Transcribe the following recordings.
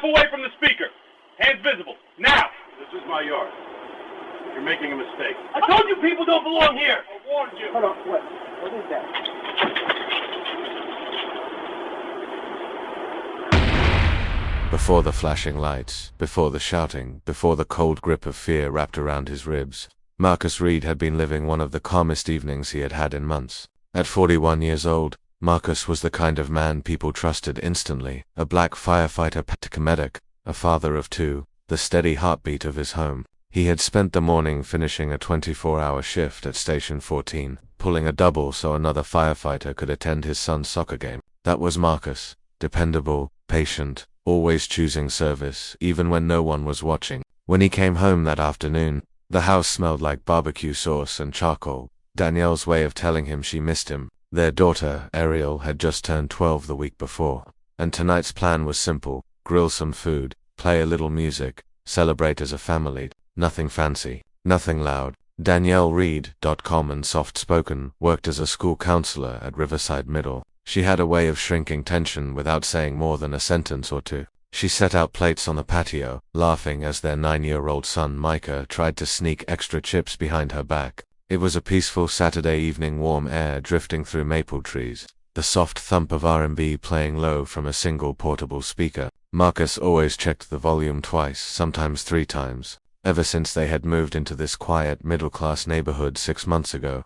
Step away from the speaker. Hands visible. Now! This is my yard. You're making a mistake. I told you people don't belong here! I warned you. Hold on, what? What is that? Before the flashing lights, before the shouting, before the cold grip of fear wrapped around his ribs, Marcus Reed had been living one of the calmest evenings he had had in months. At 41 years old, Marcus was the kind of man people trusted instantly, a black firefighter paramedic, a father of two, the steady heartbeat of his home. He had spent the morning finishing a 24-hour shift at Station 14, pulling a double so another firefighter could attend his son's soccer game. That was Marcus, dependable, patient, always choosing service, even when no one was watching. When he came home that afternoon, the house smelled like barbecue sauce and charcoal, Danielle's way of telling him she missed him. Their daughter, Ariel, had just turned 12 the week before, and tonight's plan was simple: grill some food, play a little music, celebrate as a family. Nothing fancy, nothing loud. Danielle Reed, calm and soft-spoken, worked as a school counselor at Riverside Middle. She had a way of shrinking tension without saying more than a sentence or two. She set out plates on the patio, laughing as their 9-year-old son Micah tried to sneak extra chips behind her back. It was a peaceful Saturday evening, warm air drifting through maple trees, the soft thump of R&B playing low from a single portable speaker. Marcus always checked the volume twice, sometimes 3 times. Ever since they had moved into this quiet, middle-class neighborhood 6 months ago,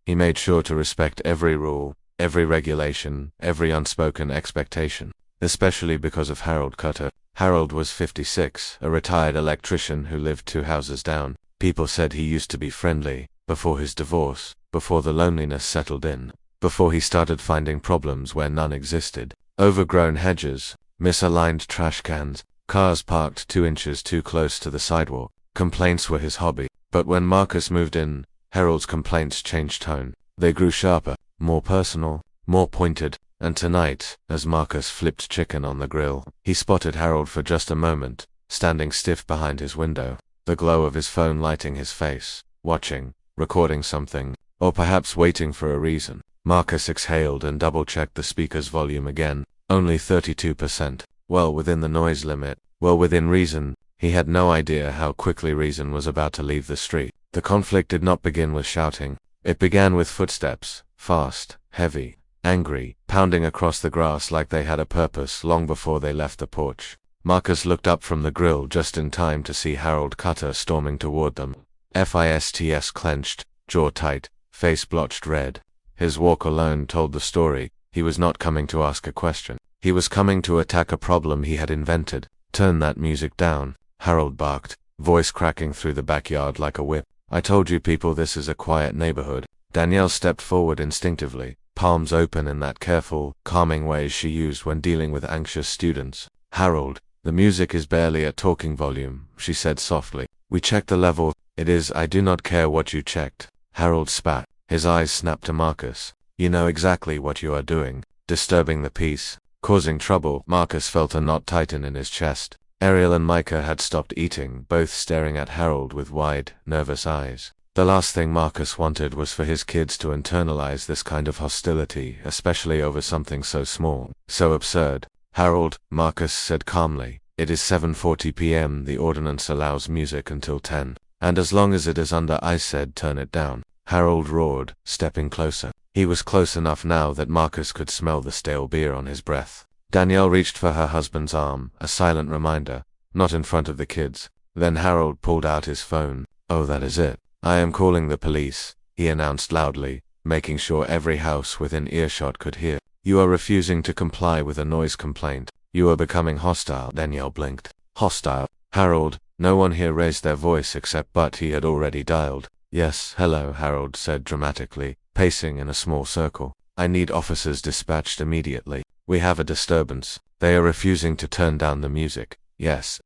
he made sure to respect every rule, every regulation, every unspoken expectation, especially because of Harold Cutter. Harold was 56, a retired electrician who lived 2 houses down. People said he used to be friendly, before his divorce, before the loneliness settled in, before he started finding problems where none existed. Overgrown hedges, misaligned trash cans, cars parked 2 inches too close to the sidewalk. Complaints were his hobby. But when Marcus moved in, Harold's complaints changed tone. They grew sharper, more personal, more pointed, and tonight, as Marcus flipped chicken on the grill, he spotted Harold for just a moment, standing stiff behind his window, the glow of his phone lighting his face, watching, recording something, or perhaps waiting for a reason. Marcus exhaled and double-checked the speaker's volume again. Only 32%. Well within the noise limit, well within reason. He had no idea how quickly reason was about to leave the street. The conflict did not begin with shouting. It began with footsteps, fast, heavy, angry, pounding across the grass like they had a purpose long before they left the porch. Marcus looked up from the grill just in time to see Harold Cutter storming toward them. Fists clenched, jaw tight, face blotched red. His walk alone told the story. He was not coming to ask a question. He was coming to attack a problem he had invented. Turn that music down, Harold barked, voice cracking through the backyard like a whip. I told you people this is a quiet neighborhood. Danielle stepped forward instinctively, palms open in that careful, calming way she used when dealing with anxious students. Harold, the music is barely at talking volume, she said softly. We checked the level. It is. I do not care what you checked. Harold spat. His eyes snapped to Marcus. You know exactly what you are doing. Disturbing the peace. Causing trouble. Marcus felt a knot tighten in his chest. Ariel and Micah had stopped eating, both staring at Harold with wide, nervous eyes. The last thing Marcus wanted was for his kids to internalize this kind of hostility, especially over something so small, so absurd. Harold, Marcus said calmly, it is 7:40 p.m. The ordinance allows music until 10. And as long as it is under, I said turn it down. Harold roared, stepping closer. He was close enough now that Marcus could smell the stale beer on his breath. Danielle reached for her husband's arm, a silent reminder, not in front of the kids. Then Harold pulled out his phone. Oh, that is it. I am calling the police, he announced loudly, making sure every house within earshot could hear. You are refusing to comply with a noise complaint. You are becoming hostile. Danielle blinked. Hostile? Harold, no one here raised their voice but he had already dialed. Yes, hello, Harold said dramatically, pacing in a small circle. I need officers dispatched immediately. We have a disturbance. They are refusing to turn down the music. Yes,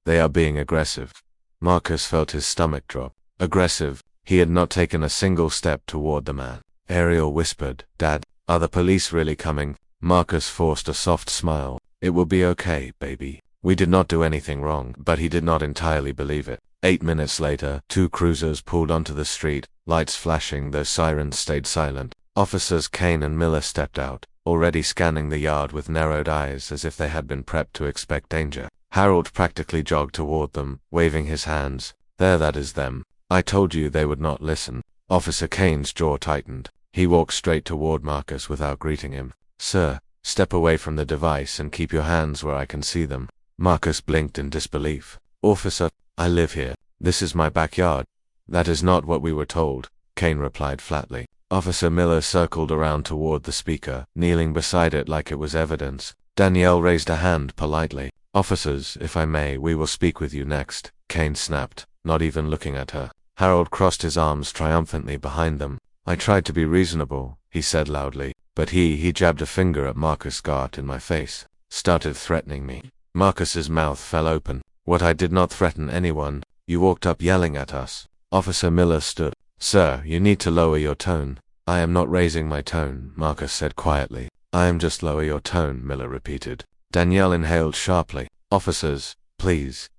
they are being aggressive. Marcus felt his stomach drop. Aggressive. He had not taken a single step toward the man. Ariel whispered, Dad, are the police really coming? Marcus forced a soft smile. It will be okay, baby. We did not do anything wrong, but he did not entirely believe it. 8 minutes later, 2 cruisers pulled onto the street, lights flashing though sirens stayed silent. Officers Kane and Miller stepped out, already scanning the yard with narrowed eyes as if they had been prepped to expect danger. Harold practically jogged toward them, waving his hands. There, that is them. I told you they would not listen. Officer Kane's jaw tightened. He walked straight toward Marcus without greeting him. Sir, step away from the device and keep your hands where I can see them. Marcus blinked in disbelief. Officer, I live here. This is my backyard. That is not what we were told, Kane replied flatly. Officer Miller circled around toward the speaker, kneeling beside it like it was evidence. Danielle raised a hand politely. Officers, if I may, we will speak with you next, Kane snapped, not even looking at her. Harold crossed his arms triumphantly behind them. I tried to be reasonable, he said loudly, but he jabbed a finger at Marcus Gart in my face, started threatening me. Marcus's mouth fell open. What, I did not threaten anyone. You walked up yelling at us. Officer Miller stood. Sir, you need to lower your tone. I am not raising my tone, Marcus said quietly. I am just lower your tone, Miller repeated. Danielle inhaled sharply. Officers, please,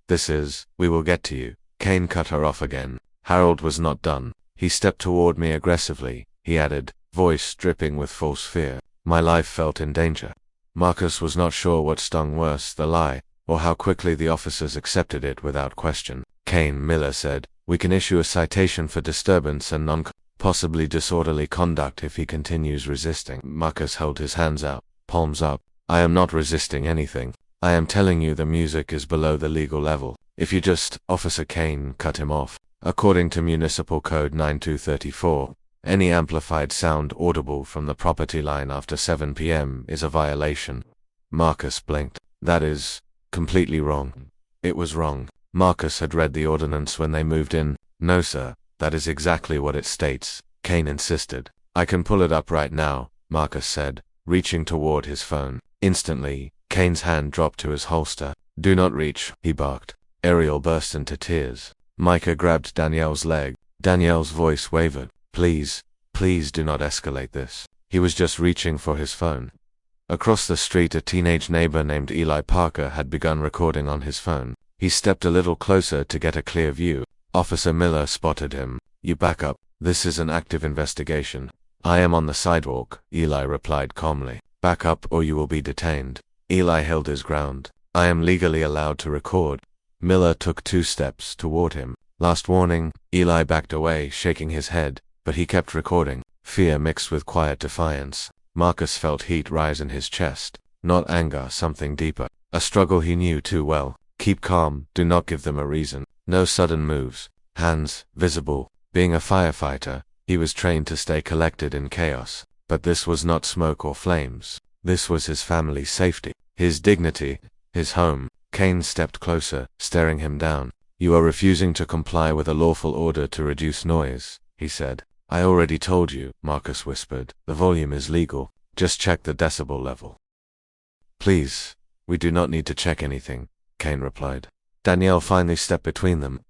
we will get to you. Kane cut her off again. Harold was not done. He stepped toward me aggressively, he added, voice dripping with false fear. My life felt in danger. Marcus was not sure what stung worse, the lie, or how quickly the officers accepted it without question. Kane, Miller said, we can issue a citation for disturbance and possibly disorderly conduct if he continues resisting. Marcus held his hands out, palms up. I am not resisting anything. I am telling you the music is below the legal level. If you just, Officer Kane cut him off. According to Municipal Code 9234, any amplified sound audible from the property line after 7 p.m. is a violation. Marcus blinked. That is completely wrong. It was wrong. Marcus had read the ordinance when they moved in. No, sir, that is exactly what it states, Kane insisted. I can pull it up right now, Marcus said, reaching toward his phone. Instantly, Kane's hand dropped to his holster. Do not reach, he barked. Ariel burst into tears. Micah grabbed Danielle's leg. Danielle's voice wavered. Please do not escalate this. He was just reaching for his phone. Across the street, a teenage neighbor named Eli Parker had begun recording on his phone. He stepped a little closer to get a clear view. Officer Miller spotted him. You back up. This is an active investigation. I am on the sidewalk, Eli replied calmly. Back up or you will be detained. Eli held his ground. I am legally allowed to record. Miller took 2 steps toward him. Last warning. Eli backed away, shaking his head, but he kept recording. Fear mixed with quiet defiance. Marcus felt heat rise in his chest. Not anger, something deeper. A struggle he knew too well. Keep calm, do not give them a reason. No sudden moves. Hands visible. Being a firefighter, he was trained to stay collected in chaos. But this was not smoke or flames. This was his family's safety, his dignity, his home. Kane stepped closer, staring him down. You are refusing to comply with a lawful order to reduce noise, he said. I already told you, Marcus whispered. The volume is legal. Just check the decibel level. Please, we do not need to check anything, Kane replied. Danielle finally stepped between them.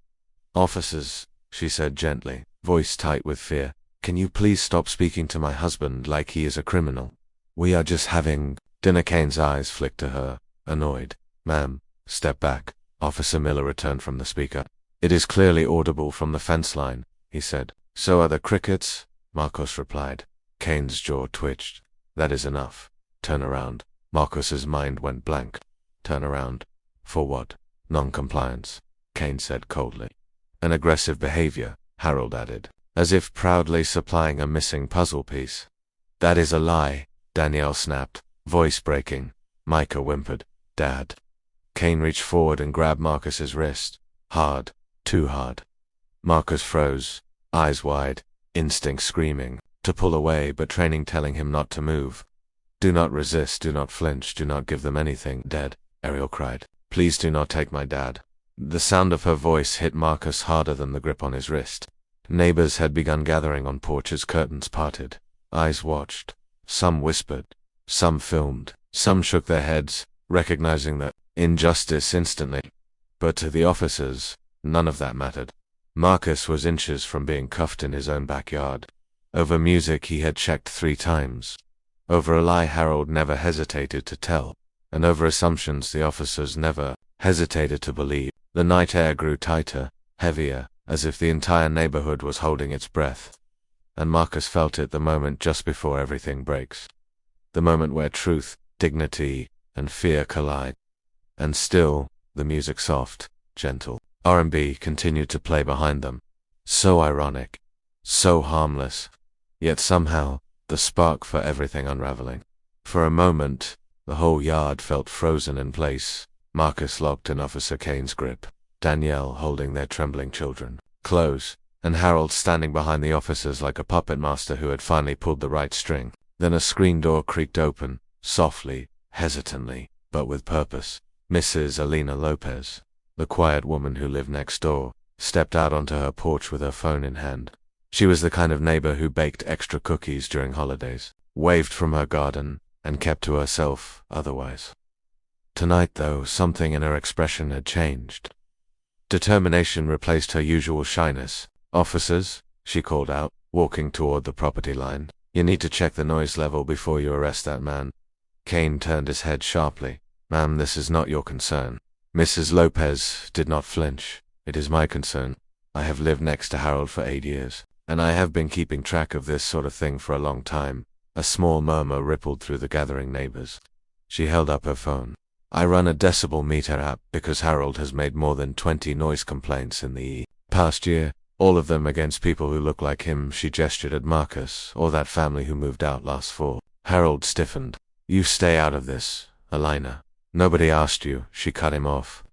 Officers, she said gently, voice tight with fear, can you please stop speaking to my husband like he is a criminal? We are just having dinner. Kane's eyes flicked to her, annoyed. Ma'am, step back. Officer Miller returned from the speaker. It is clearly audible from the fence line, he said. So are the crickets, Marcus replied. Kane's jaw twitched. That is enough. Turn around. Marcus's mind went blank. Turn around. For what? Non-compliance, Kane said coldly. An aggressive behavior, Harold added, as if proudly supplying a missing puzzle piece. That is a lie, Danielle snapped, voice breaking. Micah whimpered. Dad. Kane reached forward and grabbed Marcus's wrist. Hard. Too hard. Marcus froze, eyes wide, instinct screaming, to pull away but training telling him not to move. Do not resist, do not flinch, do not give them anything. Dad, Ariel cried. Please do not take my dad. The sound of her voice hit Marcus harder than the grip on his wrist. Neighbors had begun gathering on porches, curtains parted. Eyes watched. Some whispered. Some filmed. Some shook their heads, recognizing the injustice instantly. But to the officers, none of that mattered. Marcus was inches from being cuffed in his own backyard. Over music he had checked 3 times. Over a lie Harold never hesitated to tell. And over assumptions the officers never hesitated to believe. The night air grew tighter, heavier, as if the entire neighborhood was holding its breath. and Marcus felt it the moment just before everything breaks. The moment where truth, dignity, and fear collide. And still, the music soft, gentle. R&B continued to play behind them. So ironic, so harmless, yet somehow, the spark for everything unraveling. For a moment, the whole yard felt frozen in place, Marcus locked in Officer Kane's grip, Danielle holding their trembling children close, and Harold standing behind the officers like a puppet master who had finally pulled the right string. Then a screen door creaked open, softly, hesitantly, but with purpose. Mrs. Alina Lopez, the quiet woman who lived next door, stepped out onto her porch with her phone in hand. She was the kind of neighbor who baked extra cookies during holidays, waved from her garden, and kept to herself otherwise. Tonight, though, something in her expression had changed. Determination replaced her usual shyness. "Officers," she called out, walking toward the property line. "You need to check the noise level before you arrest that man." Kane turned his head sharply. "Ma'am, this is not your concern." Mrs. Lopez did not flinch. "It is my concern. I have lived next to Harold for 8 years, and I have been keeping track of this sort of thing for a long time." A small murmur rippled through the gathering neighbors. She held up her phone. "I run a decibel meter app because Harold has made more than 20 noise complaints in the past year, all of them against people who look like him." She gestured at Marcus, or that family who moved out last fall. Harold stiffened. "You stay out of this, Alina. Nobody asked you," she cut him off.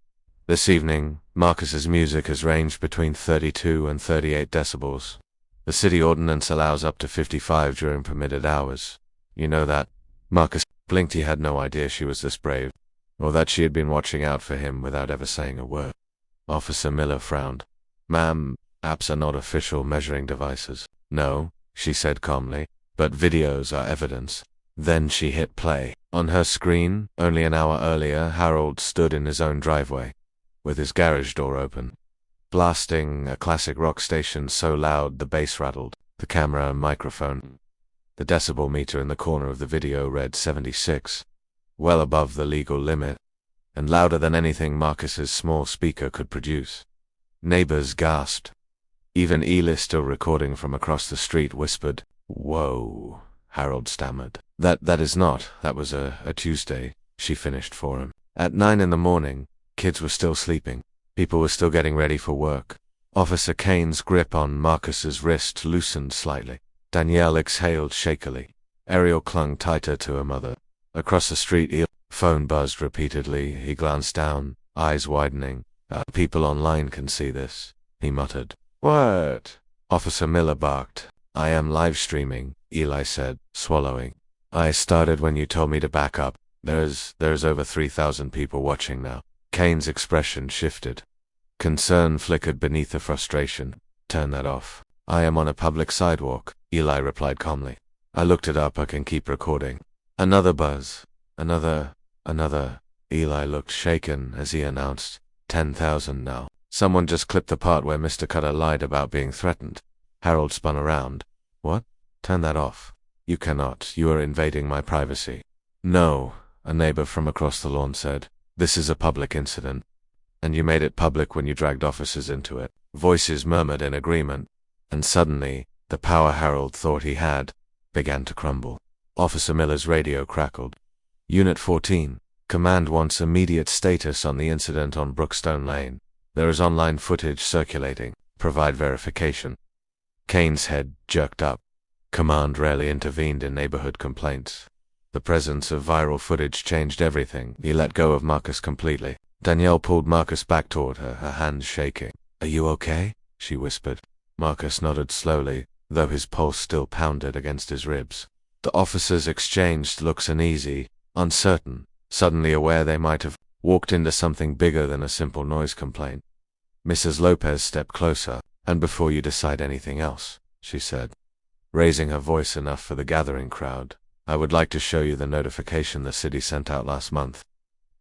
"This evening, Marcus's music has ranged between 32 and 38 decibels. The city ordinance allows up to 55 during permitted hours. You know that?" Marcus blinked. He had no idea she was this brave, or that she had been watching out for him without ever saying a word. Officer Miller frowned. "Ma'am, apps are not official measuring devices." "No," she said calmly, "but videos are evidence." Then she hit play. On her screen, only an hour earlier, Harold stood in his own driveway, with his garage door open, blasting a classic rock station so loud the bass rattled the camera and microphone. The decibel meter in the corner of the video read 76, well above the legal limit, and louder than anything Marcus's small speaker could produce. Neighbors gasped. Even Eli, still recording from across the street, whispered. "Whoa," Harold stammered. That is not. That was a Tuesday," she finished for him. "At 9 in the morning, kids were still sleeping. People were still getting ready for work." Officer Kane's grip on Marcus's wrist loosened slightly. Danielle exhaled shakily. Ariel clung tighter to her mother. Across the street, phone buzzed repeatedly. He glanced down, eyes widening. People online can see this," he muttered. "What?" Officer Miller barked. "I am live streaming," Eli said, swallowing. "I started when you told me to back up. There's over 3,000 people watching now." Kane's expression shifted. Concern flickered beneath the frustration. "Turn that off." "I am on a public sidewalk," Eli replied calmly. "I looked it up. I can keep recording." Another buzz. Another. Eli looked shaken as he announced, 10,000 now. "Someone just clipped the part where Mr. Cutter lied about being threatened." Harold spun around. "What? Turn that off." "You cannot. You are invading my privacy." "No," a neighbor from across the lawn said. "This is a public incident. And you made it public when you dragged officers into it." Voices murmured in agreement, and suddenly, the power Harold thought he had began to crumble. Officer Miller's radio crackled. "Unit 14, Command wants immediate status on the incident on Brookstone Lane. There is online footage circulating. Provide verification." Kane's head jerked up. Command rarely intervened in neighborhood complaints. The presence of viral footage changed everything. He let go of Marcus completely. Danielle pulled Marcus back toward her, her hands shaking. "Are you okay?" she whispered. Marcus nodded slowly, though his pulse still pounded against his ribs. The officers exchanged looks, uneasy, uncertain, suddenly aware they might have walked into something bigger than a simple noise complaint. Mrs. Lopez stepped closer. "And before you decide anything else," she said, raising her voice enough for the gathering crowd, "I would like to show you the notification the city sent out last month."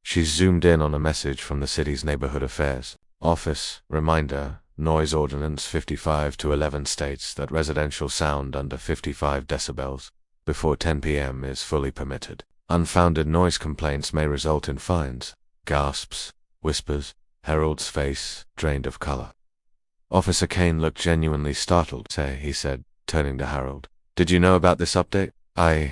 She zoomed in on a message from the city's neighborhood affairs office. "Reminder, noise ordinance 55-11 states that residential sound under 55 decibels before 10 p.m. is fully permitted. Unfounded noise complaints may result in fines." Gasps, whispers. Harold's face drained of color. Officer Kane looked genuinely startled. "Say," he said, turning to Harold. Did you know about this update? I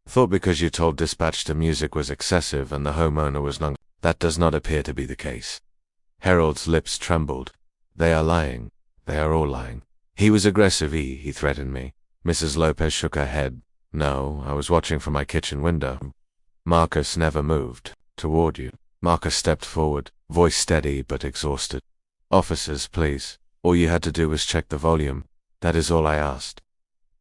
thought because you told dispatch the music was excessive and the homeowner was non. That does not appear to be the case. Harold's lips trembled. They are lying. They are all lying. He was aggressive. He threatened me. Mrs. Lopez shook her head. No, I was watching from my kitchen window. Marcus never moved. Toward you. Marcus stepped forward, voice steady but exhausted. Officers, please. All you had to do was check the volume. That is all I asked.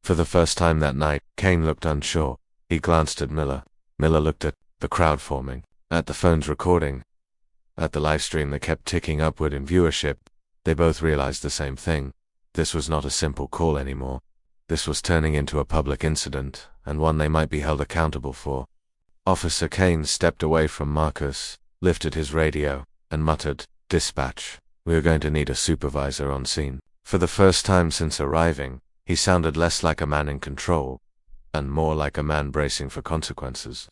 For the first time that night, Kane looked unsure. He glanced at Miller. Miller looked at the crowd forming, at the phone's recording, at the live stream that kept ticking upward in viewership. They both realized the same thing. This was not a simple call anymore. This was turning into a public incident, and one they might be held accountable for. Officer Kane stepped away from Marcus, lifted his radio, and muttered, "Dispatch. We are going to need a supervisor on scene." For the first time since arriving, he sounded less like a man in control, and more like a man bracing for consequences.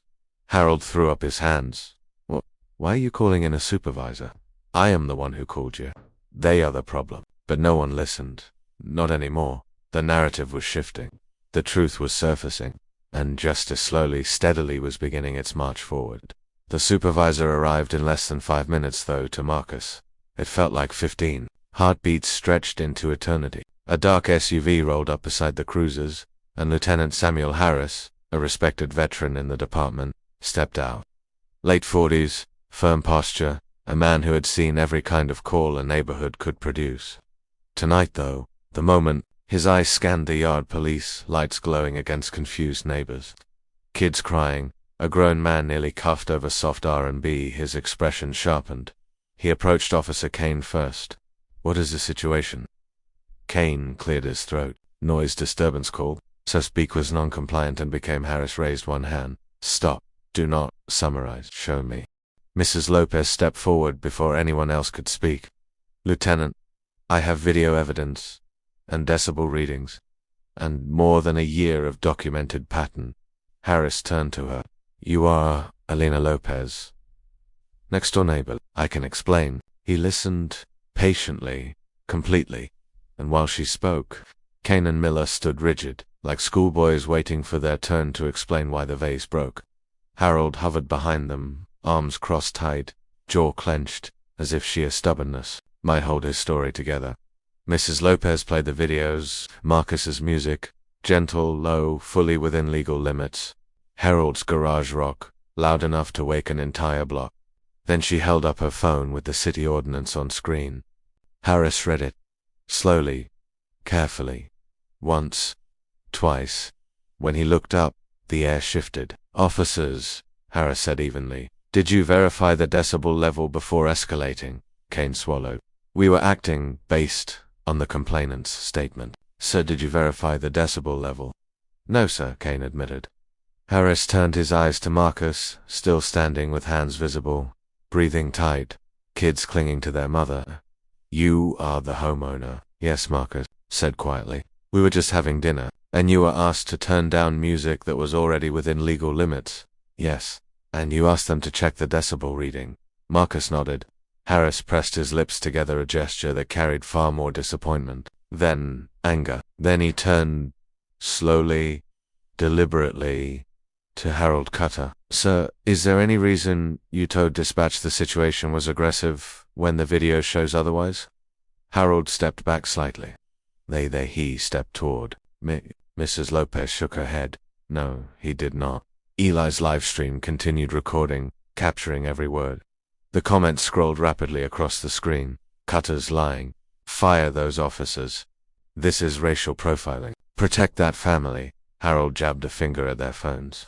Harold threw up his hands. Why are you calling in a supervisor? I am the one who called you. They are the problem. But no one listened. Not anymore. The narrative was shifting. The truth was surfacing. And justice slowly, steadily was beginning its march forward. The supervisor arrived in less than 5 minutes, though, to Marcus. It felt like 15. Heartbeats stretched into eternity. A dark SUV rolled up beside the cruisers, and Lieutenant Samuel Harris, a respected veteran in the department, stepped out. Late 40s, firm posture, a man who had seen every kind of call a neighborhood could produce. Tonight, though, the moment, his eyes scanned the yard, police lights glowing against confused neighbors. Kids crying, a grown man nearly cuffed over soft R&B, his expression sharpened. He approached Officer Kane first. What is the situation? Kane cleared his throat. Noise disturbance call. Suspect was non-compliant and became. Harris raised one hand. Stop. Do not summarize. Show me. Mrs. Lopez stepped forward before anyone else could speak. Lieutenant, I have video evidence, and decibel readings, and more than a year of documented pattern. Harris turned to her. You are Elena Lopez. Next door neighbor. I can explain. He listened patiently, completely, and while she spoke, Kane and Miller stood rigid, like schoolboys waiting for their turn to explain why the vase broke. Harold hovered behind them, arms cross-tied, jaw clenched, as if sheer stubbornness might hold his story together. Mrs. Lopez played the videos, Marcus's music, gentle, low, fully within legal limits. Harold's garage rock, loud enough to wake an entire block. Then she held up her phone with the city ordinance on screen. Harris read it. Slowly, carefully. Once, twice. When he looked up, the air shifted. Officers, Harris said evenly. Did you verify the decibel level before escalating? Kane swallowed. We were acting based on the complainant's statement. Sir, did you verify the decibel level? No, sir, Kane admitted. Harris turned his eyes to Marcus, still standing with hands visible, breathing tight, kids clinging to their mother. You are the homeowner. Yes, Marcus said quietly. We were just having dinner, and you were asked to turn down music that was already within legal limits. Yes. And you asked them to check the decibel reading. Marcus nodded. Harris pressed his lips together, a gesture that carried far more disappointment, then anger. Then he turned, slowly, deliberately, to Harold Cutter. Sir, is there any reason you told dispatch the situation was aggressive when the video shows otherwise? Harold stepped back slightly. He stepped toward me. Mrs. Lopez shook her head. No, he did not. Eli's live stream continued recording, capturing every word. The comments scrolled rapidly across the screen. Cutter's lying. Fire those officers. This is racial profiling. Protect that family. Harold jabbed a finger at their phones.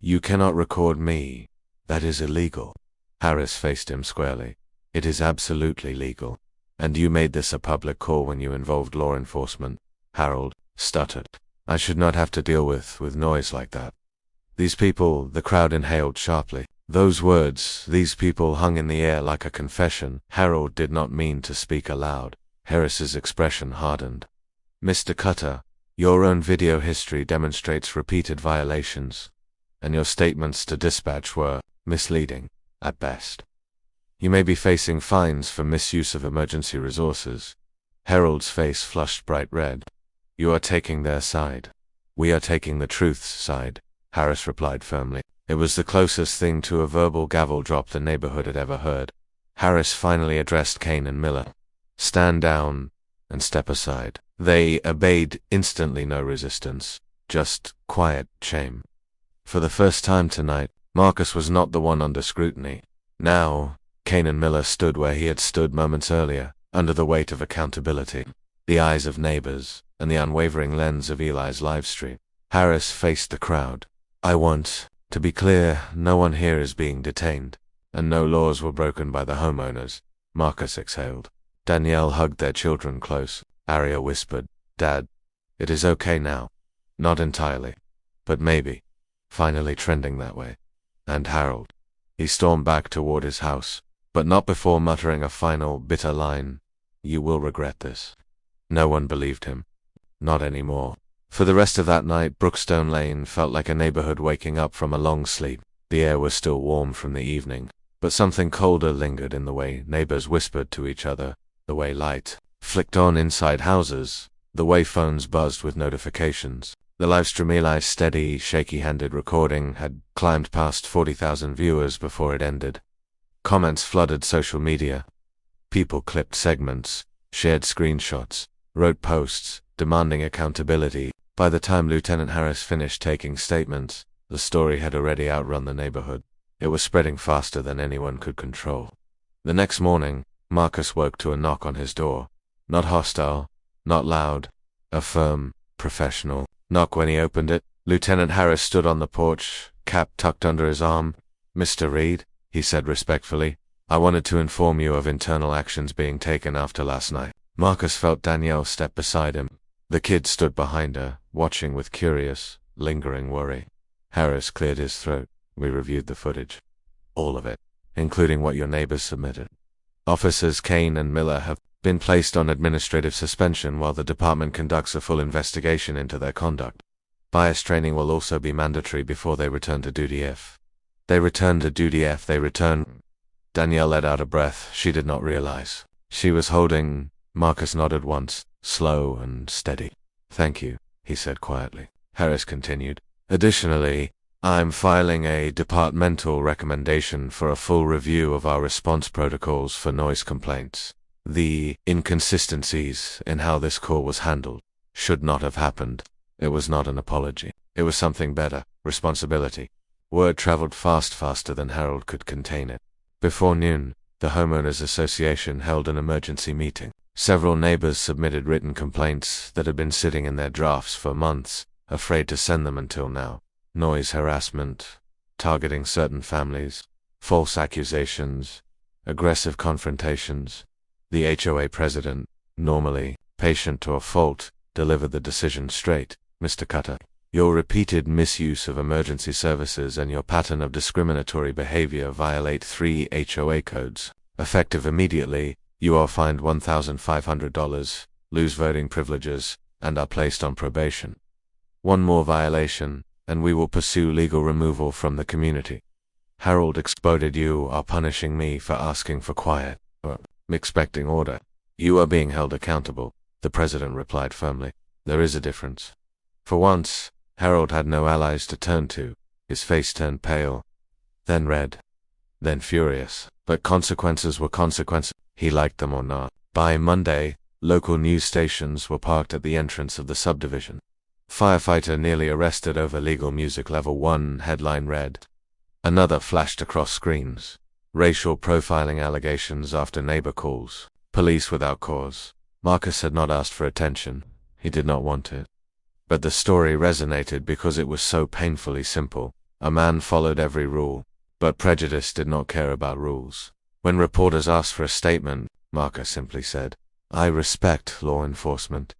You cannot record me. That is illegal. Harris faced him squarely. It is absolutely legal. And you made this a public call when you involved law enforcement. Harold stuttered. I should not have to deal with noise like that. These people, the crowd inhaled sharply. Those words, these people, hung in the air like a confession. Harold did not mean to speak aloud. Harris's expression hardened. Mr. Cutter, your own video history demonstrates repeated violations, and your statements to dispatch were misleading, at best. You may be facing fines for misuse of emergency resources. Harold's face flushed bright red. You are taking their side. We are taking the truth's side, Harris replied firmly. It was the closest thing to a verbal gavel drop the neighborhood had ever heard. Harris finally addressed Kane and Miller. Stand down and step aside. They obeyed instantly, no resistance, just quiet shame. For the first time tonight, Marcus was not the one under scrutiny. Now, Kane and Miller stood where he had stood moments earlier, under the weight of accountability, the eyes of neighbors, and the unwavering lens of Eli's livestream. Harris faced the crowd. I want to be clear, no one here is being detained, and no laws were broken by the homeowners. Marcus exhaled. Danielle hugged their children close. Aria whispered, Dad, it is okay now. Not entirely, but maybe. Finally trending that way. And Harold. He stormed back toward his house, but not before muttering a final, bitter line. You will regret this. No one believed him. Not anymore. For the rest of that night, Brookstone Lane felt like a neighborhood waking up from a long sleep. The air was still warm from the evening, but something colder lingered in the way neighbors whispered to each other, the way light flicked on inside houses, the way phones buzzed with notifications. The livestream Eli's steady, shaky-handed recording had climbed past 40,000 viewers before it ended. Comments flooded social media. People clipped segments, shared screenshots, wrote posts, demanding accountability. By the time Lieutenant Harris finished taking statements, the story had already outrun the neighborhood. It was spreading faster than anyone could control. The next morning, Marcus woke to a knock on his door. Not hostile, not loud, a firm, professional knock. When he opened it, Lieutenant Harris stood on the porch, cap tucked under his arm. Mr. Reed, he said respectfully, I wanted to inform you of internal actions being taken after last night. Marcus felt Danielle step beside him. The kid stood behind her, watching with curious, lingering worry. Harris cleared his throat. We reviewed the footage. All of it, including what your neighbors submitted. Officers Kane and Miller have been placed on administrative suspension while the department conducts a full investigation into their conduct. Bias training will also be mandatory before they return to duty if they return. Danielle let out a breath she did not realize she was holding. Marcus nodded once, slow and steady. Thank you, he said quietly. Harris continued. Additionally, I'm filing a departmental recommendation for a full review of our response protocols for noise complaints. The inconsistencies in how this call was handled should not have happened. It was not an apology. It was something better. Responsibility. Word traveled faster than Harold could contain it. Before noon, the Homeowners Association held an emergency meeting. Several neighbors submitted written complaints that had been sitting in their drafts for months, afraid to send them until now. Noise harassment, targeting certain families, false accusations, aggressive confrontations. The HOA president, normally patient to a fault, delivered the decision straight. Mr. Cutter, your repeated misuse of emergency services and your pattern of discriminatory behavior violate 3 HOA codes. Effective immediately, you are fined $1,500, lose voting privileges, and are placed on probation. One more violation, and we will pursue legal removal from the community. Harold exploded. You are punishing me for asking for quiet, or expecting order. You are being held accountable, the president replied firmly. There is a difference. For once, Harold had no allies to turn to. His face turned pale, then red, then furious. But consequences were consequences, he liked them or not. By Monday, local news stations were parked at the entrance of the subdivision. Firefighter nearly arrested over legal music. Level 1 headline read. Another flashed across screens. Racial profiling allegations after neighbor calls. Police without cause. Marcus had not asked for attention. He did not want it. But the story resonated because it was so painfully simple. A man followed every rule, but prejudice did not care about rules. When reporters asked for a statement, Marcus simply said, I respect law enforcement.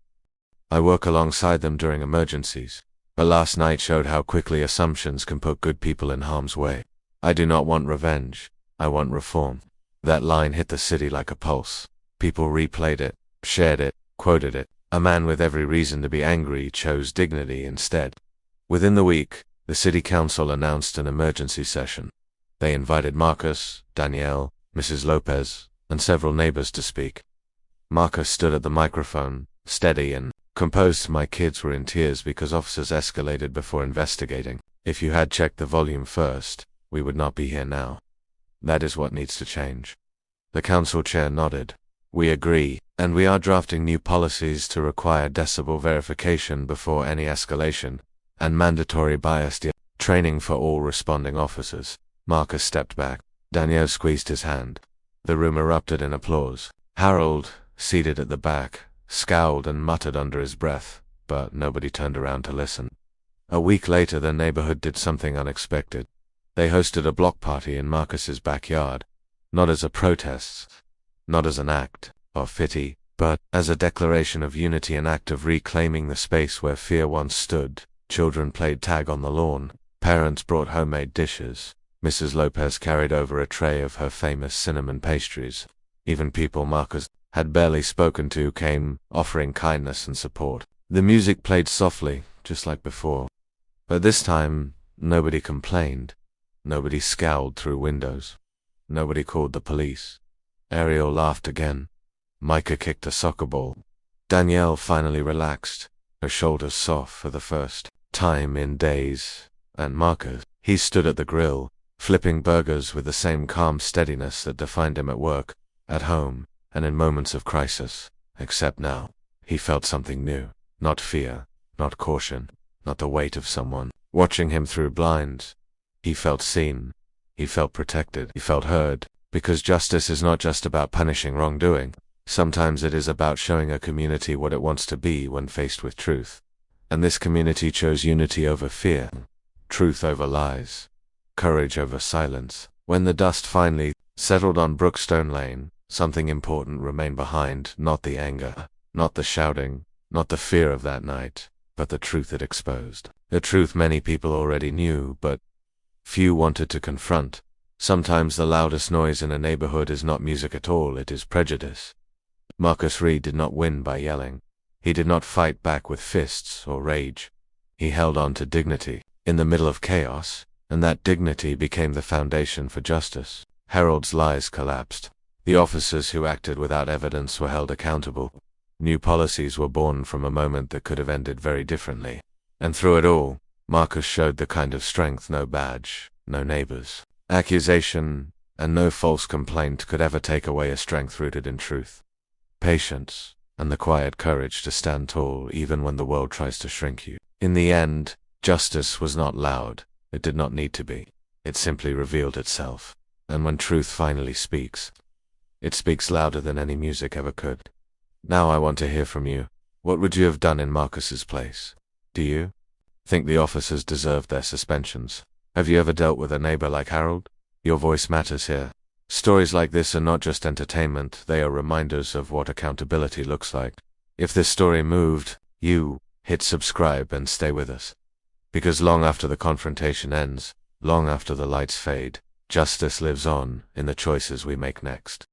I work alongside them during emergencies. But last night showed how quickly assumptions can put good people in harm's way. I do not want revenge. I want reform. That line hit the city like a pulse. People replayed it, shared it, quoted it. A man with every reason to be angry chose dignity instead. Within the week, the city council announced an emergency session. They invited Marcus, Danielle, Mrs. Lopez, and several neighbors to speak. Marcus stood at the microphone, steady and Composed, my kids were in tears because officers escalated before investigating. If you had checked the volume first, we would not be here now. That is what needs to change. The council chair nodded. We agree, and we are drafting new policies to require decibel verification before any escalation, and mandatory bias training for all responding officers. Marcus stepped back. Danielle squeezed his hand. The room erupted in applause. Harold, seated at the back, scowled and muttered under his breath, but nobody turned around to listen. A week later, the neighborhood did something unexpected. They hosted a block party in Marcus's backyard, not as a protest, not as an act of pity, but as a declaration of unity, an act of reclaiming the space where fear once stood. Children played tag on the lawn. Parents brought homemade dishes. Mrs. Lopez carried over a tray of her famous cinnamon pastries. Even people Marcus had barely spoken to came, offering kindness and support. The music played softly, just like before. But this time, nobody complained. Nobody scowled through windows. Nobody called the police. Ariel laughed again. Micah kicked a soccer ball. Danielle finally relaxed, her shoulders soft for the first time in days. And Marcus, he stood at the grill, flipping burgers with the same calm steadiness that defined him at work, at home, and in moments of crisis. Except now, he felt something new. Not fear, not caution, not the weight of someone watching him through blinds. He felt seen. He felt protected. He felt heard. Because justice is not just about punishing wrongdoing. Sometimes it is about showing a community what it wants to be when faced with truth. And this community chose unity over fear, truth over lies, courage over silence. When the dust finally settled on Brookstone Lane, something important remained behind, not the anger, not the shouting, not the fear of that night, but the truth it exposed. A truth many people already knew, but few wanted to confront. Sometimes the loudest noise in a neighborhood is not music at all, it is prejudice. Marcus Reed did not win by yelling. He did not fight back with fists or rage. He held on to dignity in the middle of chaos, and that dignity became the foundation for justice. Harold's lies collapsed. The officers who acted without evidence were held accountable. New policies were born from a moment that could have ended very differently. And through it all, Marcus showed the kind of strength no badge, no neighbors, accusation, and no false complaint could ever take away. A strength rooted in truth, patience, and the quiet courage to stand tall even when the world tries to shrink you. In the end, justice was not loud. It did not need to be. It simply revealed itself. And when truth finally speaks, it speaks louder than any music ever could. Now I want to hear from you. What would you have done in Marcus's place? Do you think the officers deserved their suspensions? Have you ever dealt with a neighbor like Harold? Your voice matters here. Stories like this are not just entertainment, they are reminders of what accountability looks like. If this story moved you, hit subscribe and stay with us. Because long after the confrontation ends, long after the lights fade, justice lives on in the choices we make next.